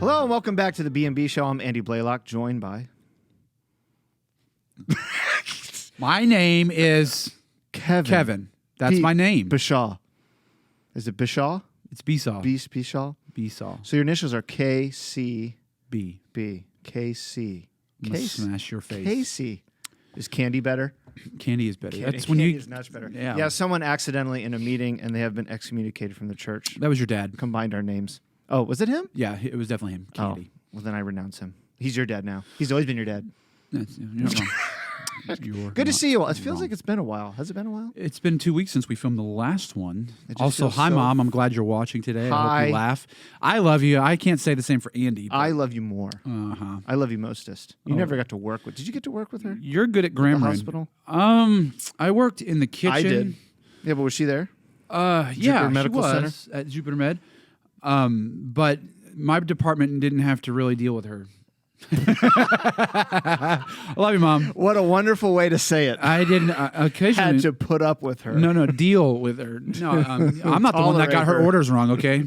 Hello and welcome back to the B&B Show. I'm Andy Blalock, joined by... My name is Kevin. That's my name. Bishaw. Is it Bishaw? It's Besaw. Bishaw? Besaw. So your initials are KC. B. KC. I'm gonna smash your face. KC. Is candy better? Candy is better. That's Candy when you. is much better. Yeah. Yeah, someone accidentally in a meeting and they have been excommunicated from the church. That was your dad. Combined our names. Oh, was it him? Yeah, it was definitely him. Candy. Oh, well then I renounce him. He's your dad now. He's always been your dad. You're not wrong. Good to see you all. It feels like it's been a while. Has it been a while? It's been 2 weeks since we filmed the last one. Also, feels hi, so- Mom. I'm glad you're watching today. I Hi. hope you laugh. I love you. I can't say the same for Andy. I love you more. Uh-huh. I love you mostest. You never got to work with. Did you get to work with her? You're good at At the grammar. hospital? I worked in the kitchen. I did. Yeah, but was she there? Yeah, Medical she was Center? at Jupiter Med. But my department didn't have to really deal with her. I love you, Mom. What a wonderful way to say it. I didn't occasionally Had to put up with her. No, deal with her. No, I'm not the one that got her Tolerate her. orders wrong. Okay,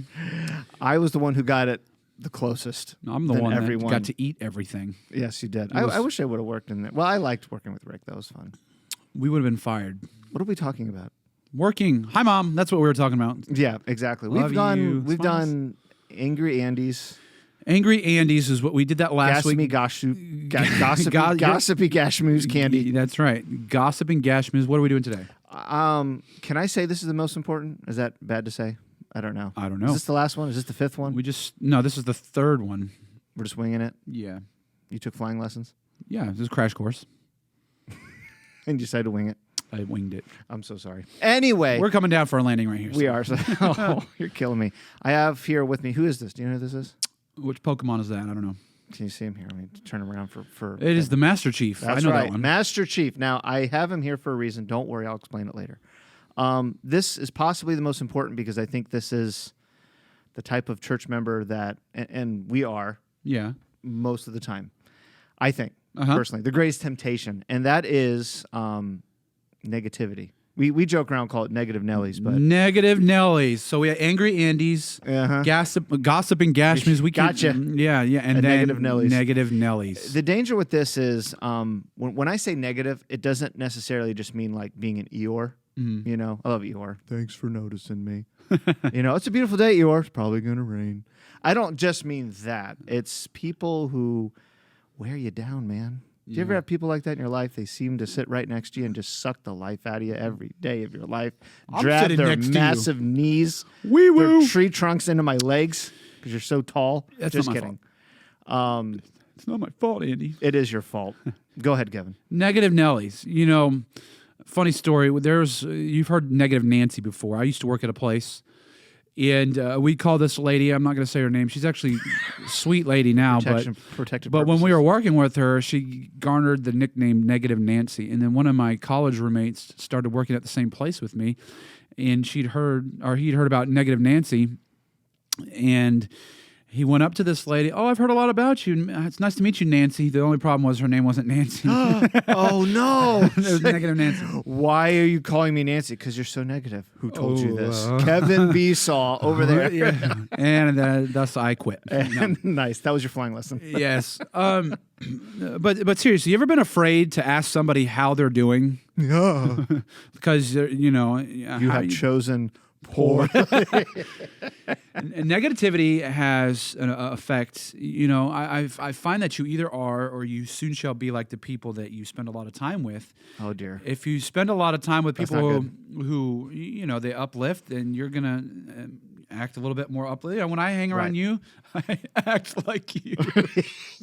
I was the one who got it the closest. I'm the than one everyone. that got to eat everything. Yes, you did. It was- I wish I would have worked in there. Well, I liked working with Rick. That was fun. We would have been fired. What are we talking about? Working. Hi, Mom. That's what we were talking about. Yeah, exactly. Love you. We've Smiles. done Angry Andy's, Angry Andy's is what we did that last week. Gossipy Gashmoo's candy. That's right. Gossiping Gashmoo's. What are we doing today? Can I say this is the most important? Is that bad to say? I don't know. I don't know. Is this the last one? Is this the fifth one? No, this is the third one. We're just winging it. Yeah. You took flying lessons Yeah, this is a crash course. and you decided to wing it. I winged it. I'm so sorry. Anyway, We're coming down for our landing right here. we are. Oh, you're killing me. I have here with me. Who is this? Do you know who this is? Which Pokemon is that? I don't know. Can you see him here? Let me turn him around for. It is the Master Chief. That's I know right, that one. Master Chief. Now I have him here for a reason. Don't worry, I'll explain it later. This is possibly the most important because I think this is the type of church member that, and we are Yeah. most of the time. I think Uh-huh. personally, the greatest temptation, and that is negativity. We joke around, call it Negative Nellies, but Negative Nellies. So we have Angry Andy's, Uh-huh. Gossiping Gashmoo's. We Gotcha. Yeah, and then Negative Nellies. Negative Nellies. the danger with this is when I say negative, it doesn't necessarily just mean like being an Eeyore. Mm-hmm. You know, I love Eeyore. Thanks for noticing me. You know, it's a beautiful day, Eeyore. It's probably going to rain. I don't just mean that. It's people who wear you down, man. Do you ever have people like that in your life? They seem to sit right next to you and just suck the life out of you every day of your life. I'm Drag sitting their next to you. massive knees, Wee woo. their tree trunks into my legs because you're so tall. That's just not my kidding. It's not my fault, Andy. It is your fault. Go ahead, Kevin. Negative Nellies. You know, funny story. You've heard Negative Nancy before. I used to work at a place, and we call this lady. I'm not going to say her name. She's actually a sweet lady now, Protected but when we purposes. were working with her, she garnered the nickname Negative Nancy. And then one of my college roommates started working at the same place with me, and he'd heard about Negative Nancy, and he went up to this lady. Oh, I've heard a lot about you. It's nice to meet you, Nancy. The only problem was her name wasn't Nancy. Oh no! It was Negative Nancy. Why are you calling me Nancy? Because you're so negative. Who told you this? Oh, Kevin B. Saw over there. Yeah. And thus I quit. No. Nice. That was your flying lesson. Yes. But seriously, you ever been afraid to ask somebody how they're doing? Yeah. Because you know You have chosen poor. And negativity has an effect. You know, I find that you either are or you soon shall be like the people that you spend a lot of time with. Oh dear. If you spend a lot of time with That's people not who you know they uplift, then you're gonna act a little bit more uplift. You know, when I hang around Right. you, I act like you.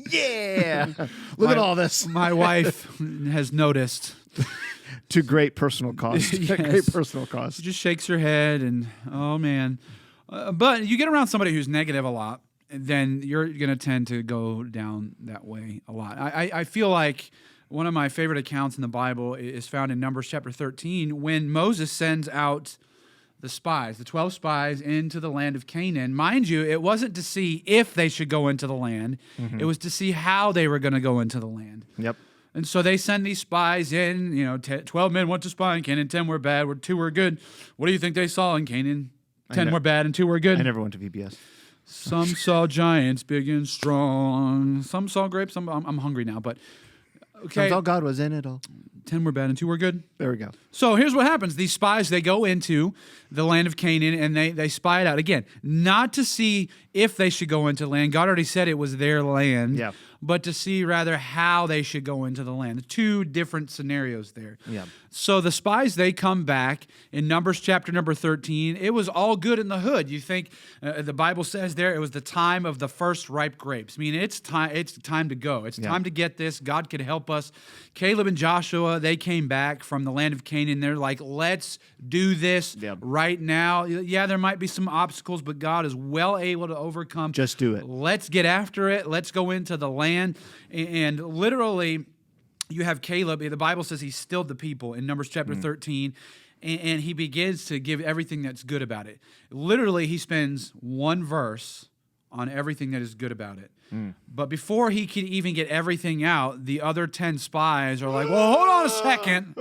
Yeah. Look at all this. My wife has noticed. To great personal cost. Yes. Great personal cost. She just shakes her head and, oh, man. But you get around somebody who's negative a lot, then you're going to tend to go down that way a lot. I feel like one of my favorite accounts in the Bible is found in Numbers chapter 13 when Moses sends out the spies, the 12 spies, into the land of Canaan. Mind you, it wasn't to see if they should go into the land. Mm-hmm. It was to see how they were going to go into the land. Yep. And so they send these spies in. You know, 12 men went to spy in Canaan, 10 were bad, 2 were good. What do you think they saw in Canaan? 10 were bad and 2 were good. I never went to VBS. Some saw giants big and strong. Some saw grapes. I'm hungry now, but okay. All God was in it all. 10 were bad and 2 were good. There we go. So here's what happens. These spies, they go into the land of Canaan and they spy it out. Again, not to see if they should go into land. God already said it was their land. Yeah. But to see rather how they should go into the land. 2 different scenarios there. Yeah. So the spies, they come back in Numbers chapter number 13. It was all good in the hood. You think the Bible says there it was the time of the first ripe grapes. I mean, it's time to go. It's time to get this. God could help us. Caleb and Joshua, they came back from the land of Canaan. They're like, let's do this right now. Yeah, there might be some obstacles, but God is well able to overcome. Just do it. Let's get after it. Let's go into the land. And literally, you have Caleb. The Bible says he stilled the people in Numbers chapter 13, and he begins to give everything that's good about it. Literally, he spends 1 verse on everything that is good about it. But before he could even get everything out, the other 10 spies are like, well, hold on a second.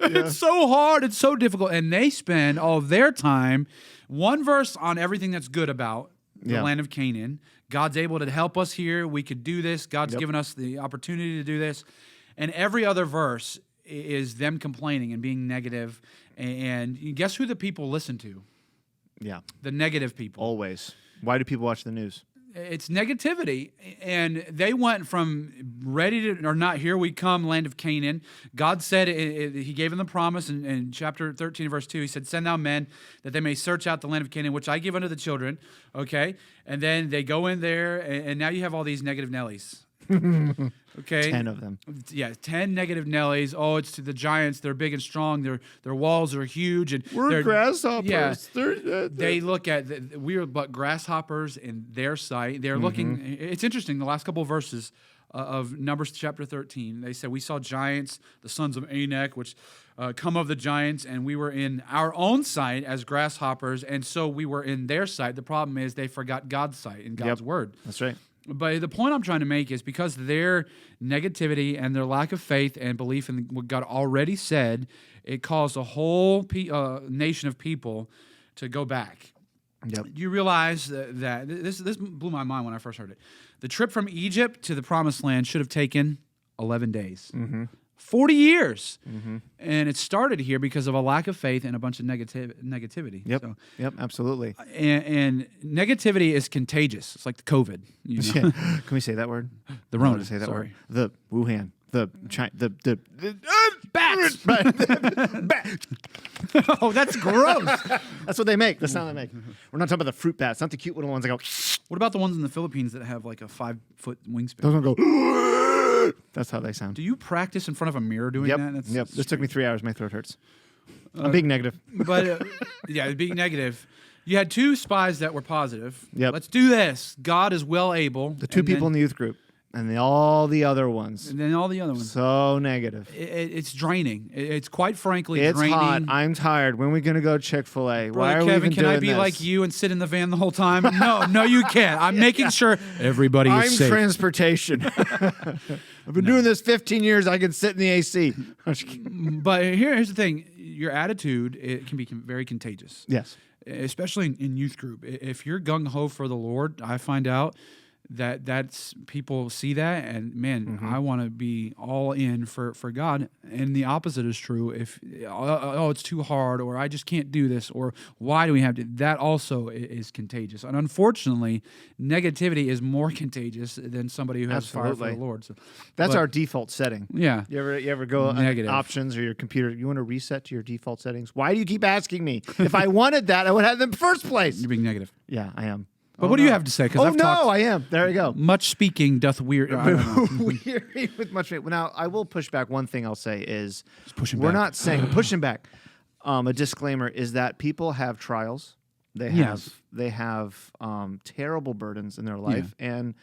It's so hard. It's so difficult. And they spend all of their time, 1 verse on everything that's good about the land of Canaan. God's able to help us here. We could do this. God's given us the opportunity to do this. And every other verse is them complaining and being negative. And guess who the people listen to? Yeah. The negative people. Always. Why do people watch the news? It's negativity. And they went from ready to, or not, here we come, land of Canaan. God said, he gave them the promise in chapter 13, verse 2. He said, send thou men that they may search out the land of Canaan, which I give unto the children. Okay? And then they go in there, and now you have all these negative Nellies. Okay, 10 of them. Yeah, 10 negative Nellies. Oh, it's to the giants. They're big and strong. Their walls are huge, and we're grasshoppers. Yeah, they look at we are but grasshoppers in their sight. They're looking. It's interesting. The last couple of verses of Numbers chapter 13, they said we saw giants, the sons of Anak, which come of the giants, and we were in our own sight as grasshoppers, and so we were in their sight. The problem is they forgot God's sight and God's word. That's right. But the point I'm trying to make is because their negativity and their lack of faith and belief in what God already said, it caused a whole nation of people to go back. Yep. You realize that this blew my mind when I first heard it. The trip from Egypt to the Promised Land should have taken 11 days. 40 years. And it started here because of a lack of faith and a bunch of negativity. Yep. So, yep, absolutely. And negativity is contagious. It's like the COVID. You know? Can we say that word? The Rona. Say that Sorry. word. The Wuhan. The bats. Bat. Oh, that's gross. That's what they make. The sound they make. We're not talking about the fruit bats, not the cute little ones that go. What about the ones in the Philippines that have like a 5-foot wingspan? Those ones go. That's how they sound. Do you practice in front of a mirror doing that? Yep. This took me 3 hours. My throat hurts. I'm being negative. But yeah, being negative. You had 2 spies that were positive. Yep. Let's do this. God is well able. The 2 people in the youth group. And all the other ones. And then all the other ones. So negative. It's draining. It's quite frankly it's draining. Hot. I'm tired. When are we going to go Chick-fil-A? Why are Kevin, we even can I be this? like you and sit in the van the whole time? No, you can't. I'm making sure everybody is safe. I'm transportation. I've been doing this 15 years. I can sit in the AC. But here's the thing. Your attitude, it can be very contagious. Yes. Especially in youth group. If you're gung-ho for the Lord, I find out that's people see that and man, I want to be all in for God. And the opposite is true. If it's too hard, or I just can't do this, or why do we have to? That also is contagious. And unfortunately, negativity is more contagious than somebody who has fire for the Lord. So that's our default setting. Yeah. You ever go on options or your computer? You want to reset to your default settings? Why do you keep asking me? If I wanted that, I would have them in the first place. You're being negative. Yeah, I am. But what do you have to say? I am. There you go. Much speaking doth weary. Weary with much. Well, now I will push back. One thing I'll say is we're not saying pushing back. A disclaimer is that people have trials. They have terrible burdens in their life, and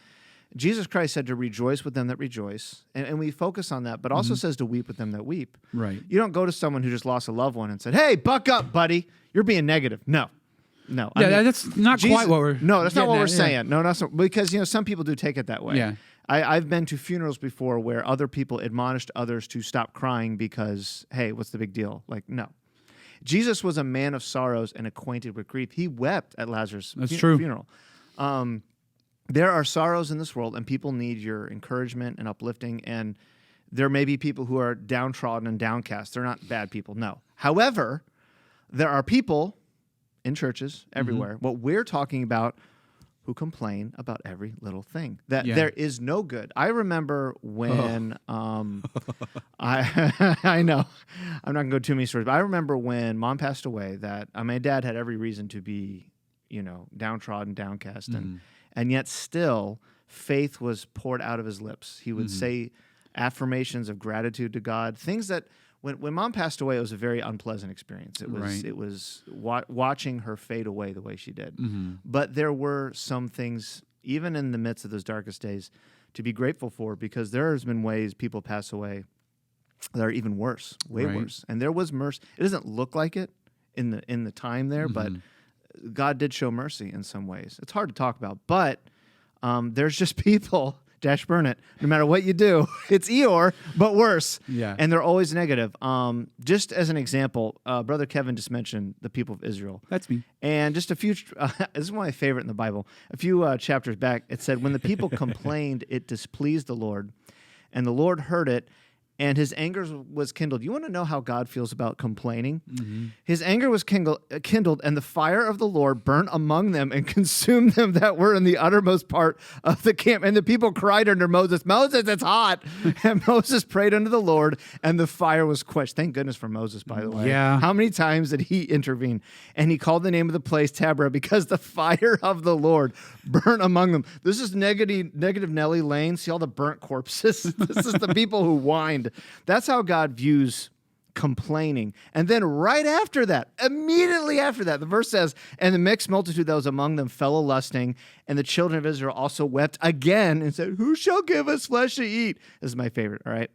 Jesus Christ said to rejoice with them that rejoice, and we focus on that, but also says to weep with them that weep. Right. You don't go to someone who just lost a loved one and said, "Hey, buck up, buddy. You're being negative." No. No, I mean, that's not quite what we're. No, that's not what we're saying. No, that's not, because some people do take it that way. Yeah, I've been to funerals before where other people admonished others to stop crying because, hey, what's the big deal? Like, no, Jesus was a man of sorrows and acquainted with grief. He wept at Lazarus' funeral. There are sorrows in this world, and people need your encouragement and uplifting, and there may be people who are downtrodden and downcast. They're not bad people, no. However, there are people in churches everywhere, what we're talking about, who complain about every little thing. That there is no good. I remember when I know I'm not gonna go too many stories, but I remember when Mom passed away that my dad had every reason to be, downtrodden, downcast, and yet still faith was poured out of his lips. He would say affirmations of gratitude to God, things that when Mom passed away, it was a very unpleasant experience. It was watching her fade away the way she did. But there were some things, even in the midst of those darkest days, to be grateful for, because there has been ways people pass away that are even worse, way worse. And there was mercy. It doesn't look like it in the time there, but God did show mercy in some ways. It's hard to talk about, but there's just people. Dash burn it. No matter what you do, it's Eeyore, but worse. Yeah. And they're always negative. Just as an example, Brother Kevin just mentioned the people of Israel. That's me. And just a few, this is one of my favorite in the Bible. A few chapters back, it said, when the people complained, it displeased the Lord, and the Lord heard it, and his anger was kindled. You want to know how God feels about complaining? His anger was kindled, and the fire of the Lord burnt among them and consumed them that were in the uttermost part of the camp. And the people cried unto Moses, Moses, it's hot. And Moses prayed unto the Lord, and the fire was quenched. Thank goodness for Moses, by the way. Yeah. How many times did he intervene? And he called the name of the place Taberah, because the fire of the Lord burnt among them. This is negative Nelly Lane. See all the burnt corpses? This is the people who whined. That's how God views complaining. And then right after that, immediately after that, the verse says, and the mixed multitude that was among them fell a-lusting, and the children of Israel also wept again and said, who shall give us flesh to eat? This is my favorite, all right?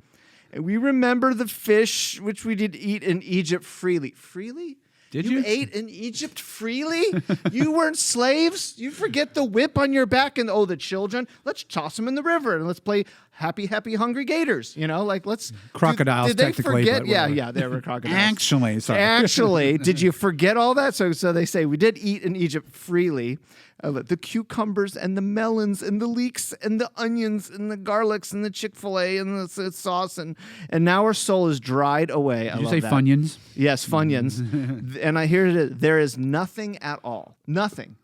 And we remember the fish which we did eat in Egypt freely. Freely? Did you? ate in Egypt freely? You weren't slaves? You forget the whip on your back and, the children, let's toss them in the river and let's play happy, hungry gators. Let's... Crocodiles, did they technically. forget? But Yeah, they were crocodiles. Actually, did you forget all that? So they say, we did eat in Egypt freely. The cucumbers and the melons and the leeks and the onions and the garlics and the Chick-fil-A and the sauce. And now our soul is dried away. Did you say Funyuns? Yes, Funyuns. And I hear there is nothing at all, nothing,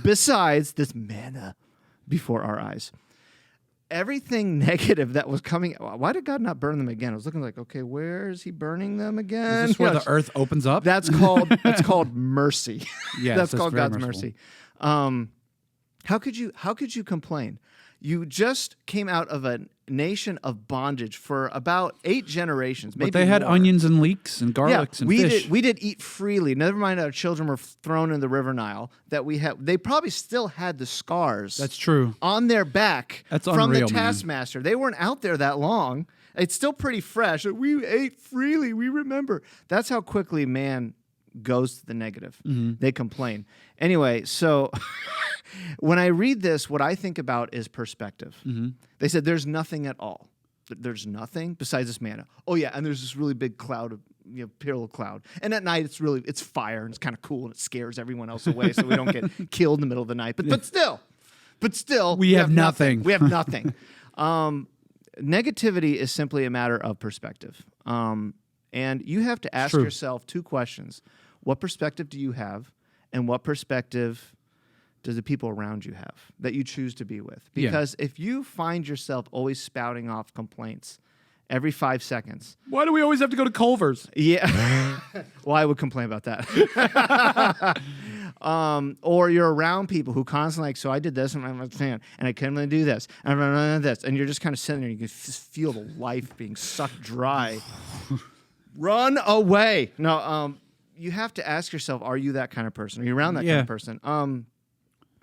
besides this manna before our eyes. Everything negative that was coming, why did God not burn them again? I was looking like, okay, where is he burning them again? Is this where the earth opens up? That's called mercy. Yes, that's called God's merciful. mercy. How could you complain? You just came out of a nation of bondage for about 8 generations. Maybe But they had more. onions and leeks and garlics and fish. We did eat freely. Never mind, our children were thrown in the river Nile. They probably still had the scars. That's true. On their back That's from unreal, the man. taskmaster. They weren't out there that long. It's still pretty fresh. We ate freely. We remember. That's how quickly man goes to the negative. They complain. Anyway, so when I read this, what I think about is perspective. They said there's nothing at all. There's nothing besides this manna. Oh yeah, and there's this really big cloud of pillar cloud. And at night it's fire and it's kind of cool and it scares everyone else away so we don't get killed in the middle of the night. But still we have nothing. We have nothing. Negativity is simply a matter of perspective. And you have to ask yourself 2 questions. What perspective do you have? And what perspective does the people around you have that you choose to be with? Because if you find yourself always spouting off complaints every 5 seconds. Why do we always have to go to Culver's? Yeah. Well, I would complain about that. Or you're around people who constantly so I did this and I'm a fan and I couldn't really do this and this and you're just kind of sitting there and you can just feel the life being sucked dry. Run away. No, you have to ask yourself, are you that kind of person? Are you around that kind of person?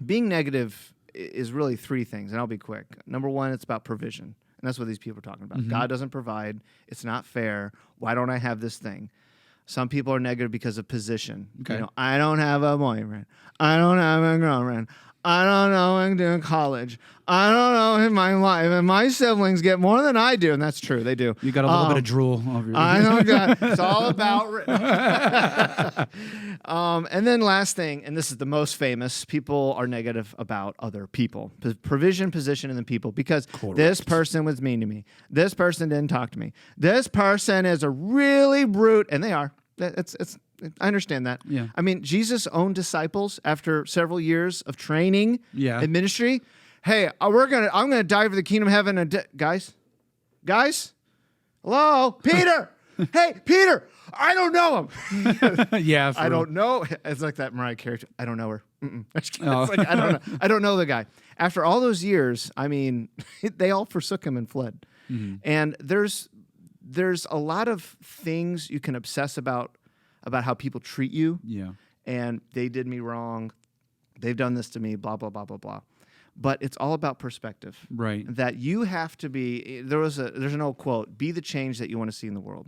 Being negative is really 3 things, and I'll be quick. Number 1, it's about provision, and that's what these people are talking about. God doesn't provide. It's not fair. Why don't I have this thing? Some people are negative because of position. Okay. I don't have a boyfriend. I don't have a girlfriend. I don't know I'm doing college. I don't know if my siblings get more than I do. And that's true. They do. You got a little bit of drool over your I know, God. It's all about. And then last thing, and this is the most famous, people are negative about other people. Provision, position, and then people. Because this person was mean to me. This person didn't talk to me. This person is a really brute. And they are. I understand that. Yeah. I mean, Jesus' own disciples, after several years of training and ministry, hey, I'm gonna die for the kingdom of heaven. And guys, hello, Peter. Hey, Peter, I don't know him. Yeah, I don't know. It's like that Mariah Carey. I don't know her. It's like, I don't know. I don't know the guy. After all those years, I mean, they all forsook him and fled. Mm-hmm. And there's a lot of things you can obsess about how people treat you. Yeah. And they did me wrong. They've done this to me, blah, blah, blah, blah, blah. But it's all about perspective. Right. That you have to be, there's an old quote, be the change that you want to see in the world,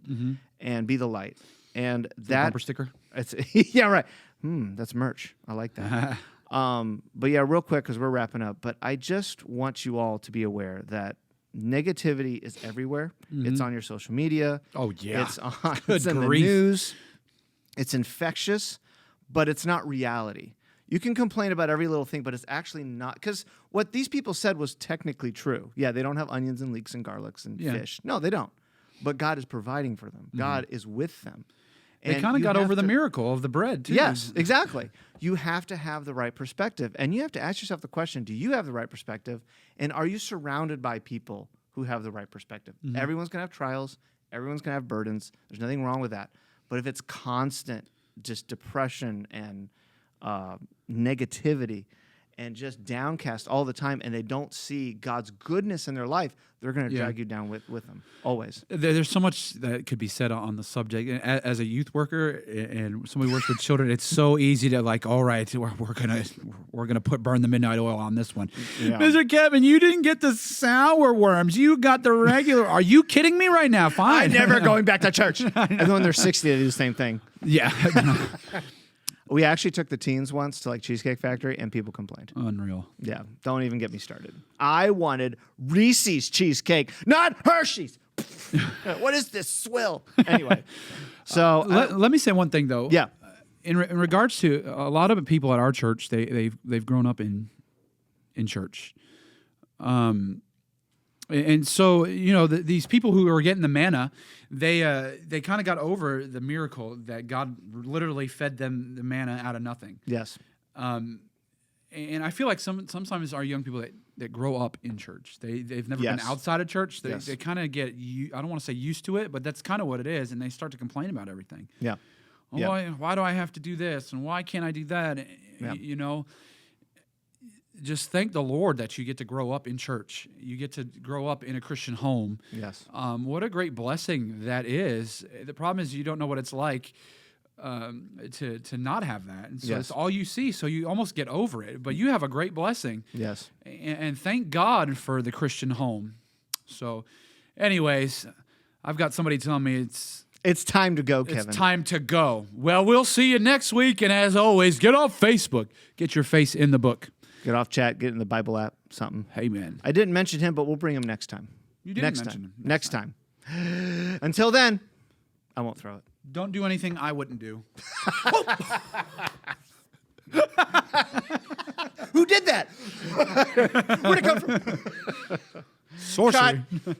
and be the light. And that bumper sticker? It's yeah, right. That's merch. I like that. But yeah, real quick, because we're wrapping up, but I just want you all to be aware that negativity is everywhere. It's on your social media. Oh, yeah. It's in the news. It's infectious, but it's not reality. You can complain about every little thing, but it's actually not. Because what these people said was technically true. Yeah, they don't have onions and leeks and garlics and fish. No, they don't. But God is providing for them. God is with them. They kind of got over the miracle of the bread, too. Yes, exactly. You have to have the right perspective. And you have to ask yourself the question, do you have the right perspective? And are you surrounded by people who have the right perspective? Everyone's going to have trials. Everyone's going to have burdens. There's nothing wrong with that. But if it's constant, just depression and negativity and just downcast all the time, and they don't see God's goodness in their life, they're going to drag you down with them, always. There's so much that could be said on the subject. As a youth worker and somebody who works with children, it's so easy to like, all right, we're gonna burn the midnight oil on this one. Yeah. Mr. Kevin, you didn't get the sour worms. You got the regular. Are you kidding me right now? Fine. I'm never going back to church. And then when they're 60, they do the same thing. Yeah. We actually took the teens once to like Cheesecake Factory, and people complained. Unreal. Yeah, don't even get me started. I wanted Reese's cheesecake, not Hershey's. What is this swill? Anyway, so let me say one thing though. Yeah, in regards to a lot of people at our church, they've grown up in church. And so, these people who are getting the manna, they kind of got over the miracle that God literally fed them the manna out of nothing. Yes. And I feel like sometimes our young people that grow up in church, they've never been outside of church. They kind of get, I don't want to say used to it, but that's kind of what it is. And they start to complain about everything. Yeah. Why do I have to do this? And why can't I do that? Yeah. Just thank the Lord that you get to grow up in church. You get to grow up in a Christian home. Yes. What a great blessing that is. The problem is you don't know what it's like to not have that. And so it's all you see, so you almost get over it. But you have a great blessing. Yes. And thank God for the Christian home. So anyways, I've got somebody telling me it's time to go, Kevin. It's time to go. Well, we'll see you next week. And as always, get off Facebook. Get your face in the book. Get off chat, get in the Bible app, something. Hey, man. I didn't mention him, but we'll bring him next time. You didn't mention him. Next time. Until then, I won't throw it. Don't do anything I wouldn't do. Who did that? Where'd it come from? Sorcery. Cut.